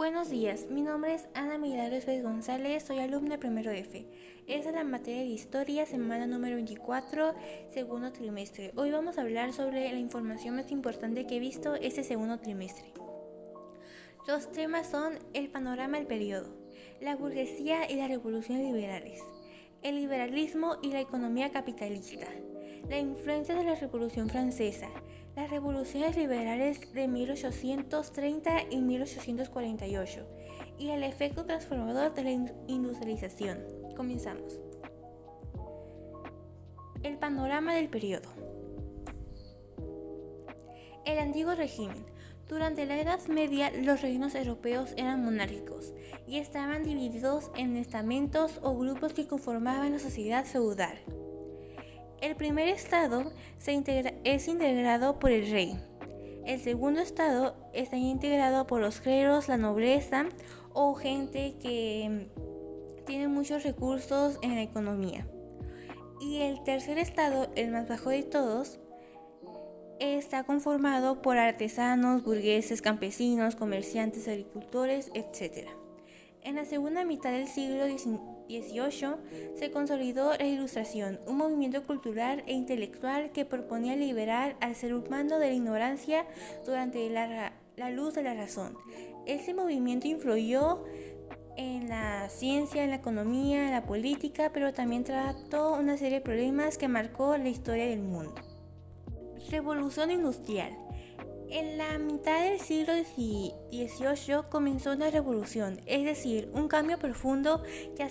Buenos días, mi nombre es Ana Milagros Pérez González, soy alumna de primero F. Esta es la materia de Historia, semana número 24, segundo trimestre. Hoy vamos a hablar sobre la información más importante que he visto este segundo trimestre. Los temas son el panorama del periodo, la burguesía y las revoluciones liberales, el liberalismo y la economía capitalista, la influencia de la Revolución Francesa, las revoluciones liberales de 1830 y 1848 y el efecto transformador de la industrialización. Comenzamos. El panorama del periodo. El antiguo régimen. Durante la Edad Media, los reinos europeos eran monárquicos y estaban divididos en estamentos o grupos que conformaban la sociedad feudal. El primer estado es integrado por el rey. El segundo estado está integrado por los cleros, la nobleza o gente que tiene muchos recursos en la economía. Y el tercer estado, el más bajo de todos, está conformado por artesanos, burgueses, campesinos, comerciantes, agricultores, etc. En la segunda mitad del siglo XVIII se consolidó la Ilustración, un movimiento cultural e intelectual que proponía liberar al ser humano de la ignorancia durante la luz de la razón. Este movimiento influyó en la ciencia, en la economía, en la política, pero también trató una serie de problemas que marcó la historia del mundo. Revolución industrial. En la mitad del siglo XVIII comenzó una revolución, es decir, un cambio profundo que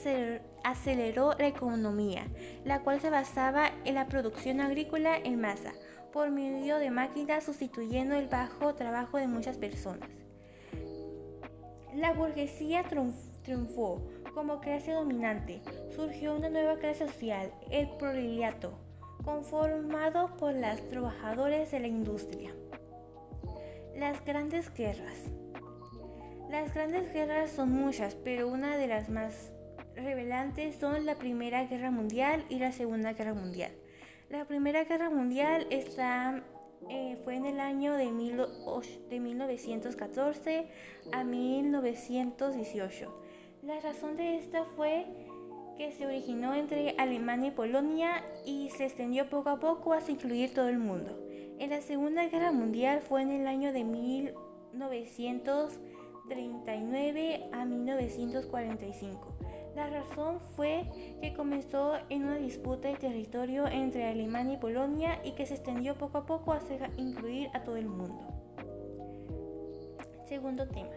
aceleró la economía, la cual se basaba en la producción agrícola en masa, por medio de máquinas sustituyendo el bajo trabajo de muchas personas. La burguesía triunfó como clase dominante. Surgió una nueva clase social, el proletariado, conformado por los trabajadores de la industria. Las grandes guerras. Las grandes guerras son muchas, pero una de las más revelantes son la Primera Guerra Mundial y la Segunda Guerra Mundial. La Primera Guerra Mundial fue en el año de 1914 a 1918. La razón de esta fue que se originó entre Alemania y Polonia y se extendió poco a poco hasta incluir todo el mundo. En la Segunda Guerra Mundial fue en el año de 1939 a 1945. La razón fue que comenzó en una disputa de territorio entre Alemania y Polonia y que se extendió poco a poco hasta incluir a todo el mundo. Segundo tema,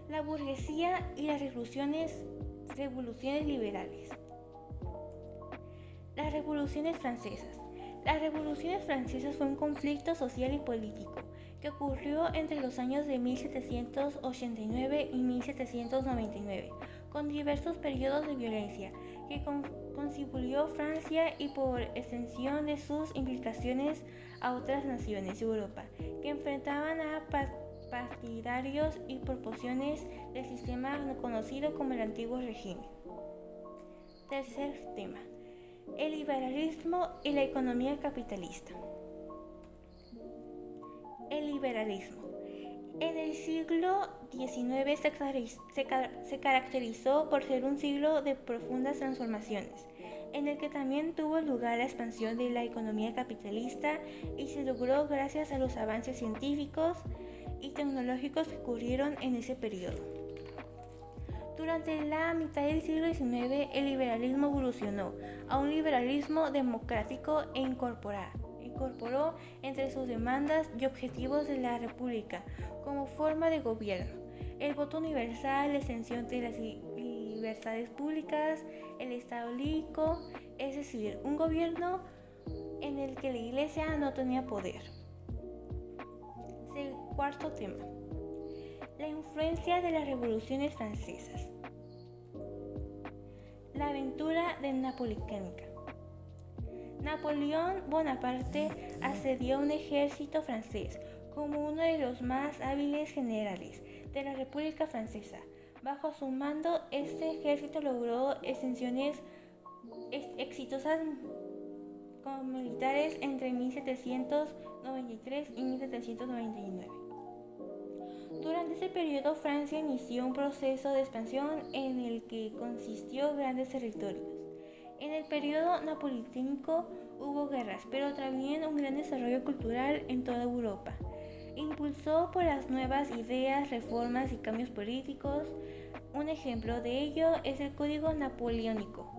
la burguesía y las revoluciones liberales. Las revoluciones francesas. Las revoluciones francesas fue un conflicto social y político que ocurrió entre los años de 1789 y 1799, con diversos periodos de violencia que contribuyó Francia y por extensión de sus implicaciones a otras naciones de Europa, que enfrentaban a partidarios y proporciones del sistema conocido como el antiguo régimen. Tercer tema. El liberalismo y la economía capitalista. El liberalismo. En el siglo XIX se caracterizó por ser un siglo de profundas transformaciones, en el que también tuvo lugar la expansión de la economía capitalista y se logró gracias a los avances científicos y tecnológicos que ocurrieron en ese periodo. Durante la mitad del siglo XIX, el liberalismo evolucionó a un liberalismo democrático e incorporó entre sus demandas y objetivos de la República como forma de gobierno el voto universal, la extensión de las libertades públicas, el Estado laico, es decir, un gobierno en el que la Iglesia no tenía poder. Cuarto tema. La influencia de las revoluciones francesas. La aventura de Napoleónica. Napoleón Bonaparte asedió un ejército francés como uno de los más hábiles generales de la República Francesa. Bajo su mando, este ejército logró extensiones exitosas con militares entre 1793 y 1799. Durante ese periodo, Francia inició un proceso de expansión en el que consistió grandes territorios. En el periodo napoleónico hubo guerras, pero también un gran desarrollo cultural en toda Europa. Impulsó por las nuevas ideas, reformas y cambios políticos. Un ejemplo de ello es el Código Napoleónico,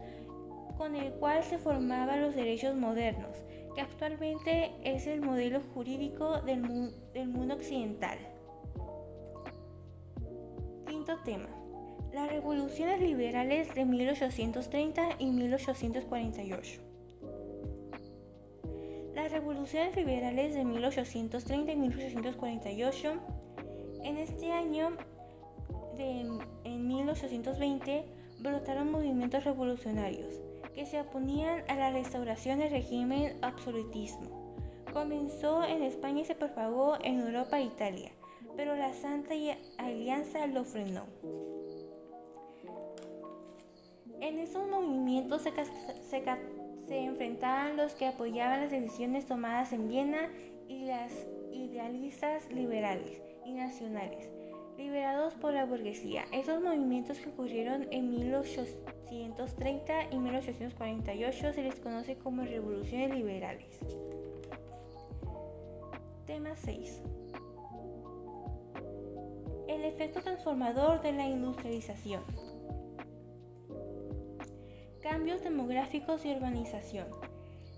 con el cual se formaban los derechos modernos, que actualmente es el modelo jurídico del mundo occidental. Quinto tema: las revoluciones liberales de 1830 y 1848. Las revoluciones liberales de 1830 y 1848. En este año, en 1820, brotaron movimientos revolucionarios que se oponían a la restauración del régimen absolutismo. Comenzó en España y se propagó en Europa e Italia, pero la Santa Alianza lo frenó. En esos movimientos se enfrentaban los que apoyaban las decisiones tomadas en Viena y las idealistas liberales y nacionales, liderados por la burguesía. Esos movimientos que ocurrieron en 1830 y 1848 se les conoce como revoluciones liberales. Tema 6. El efecto transformador de la industrialización. Cambios demográficos y urbanización.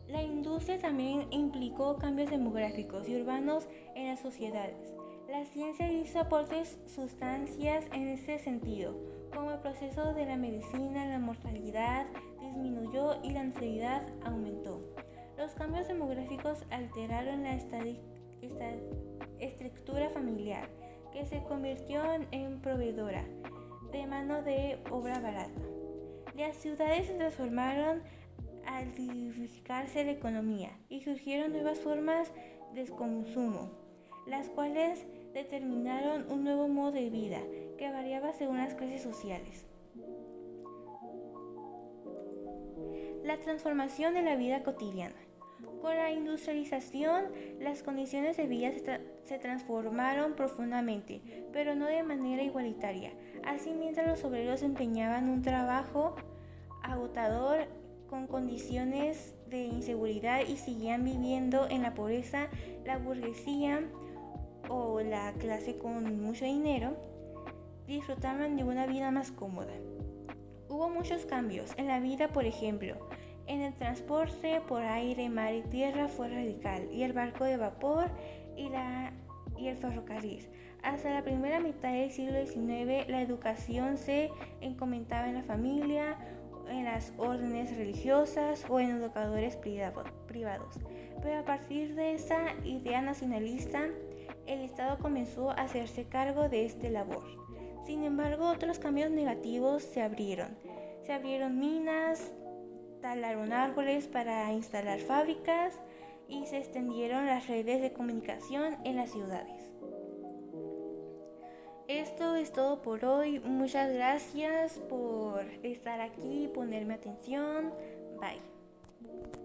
La industria también implicó cambios demográficos y urbanos en las sociedades. La ciencia hizo aportes sustancias en este sentido, como el proceso de la medicina. La mortalidad disminuyó y la natalidad aumentó. Los cambios demográficos alteraron la estructura familiar, que se convirtió en proveedora de mano de obra barata. Las ciudades se transformaron al diversificarse la economía y surgieron nuevas formas de consumo, las cuales determinaron un nuevo modo de vida que variaba según las clases sociales. La transformación de la vida cotidiana. Con la industrialización, las condiciones de vida se transformaron profundamente, pero no de manera igualitaria. Así, mientras los obreros empeñaban un trabajo agotador con condiciones de inseguridad y seguían viviendo en la pobreza, la burguesía o la clase con mucho dinero disfrutaban de una vida más cómoda. Hubo muchos cambios en la vida, por ejemplo, en el transporte por aire, mar y tierra fue radical, y el barco de vapor y el ferrocarril. Hasta la primera mitad del siglo XIX, la educación se encomendaba en la familia, en las órdenes religiosas o en educadores privados. Pero a partir de esa idea nacionalista, el Estado comenzó a hacerse cargo de esta labor. Sin embargo, otros cambios negativos se abrieron. Se abrieron minas, talaron árboles para instalar fábricas y se extendieron las redes de comunicación en las ciudades. Esto es todo por hoy. Muchas gracias por estar aquí y ponerme atención. Bye.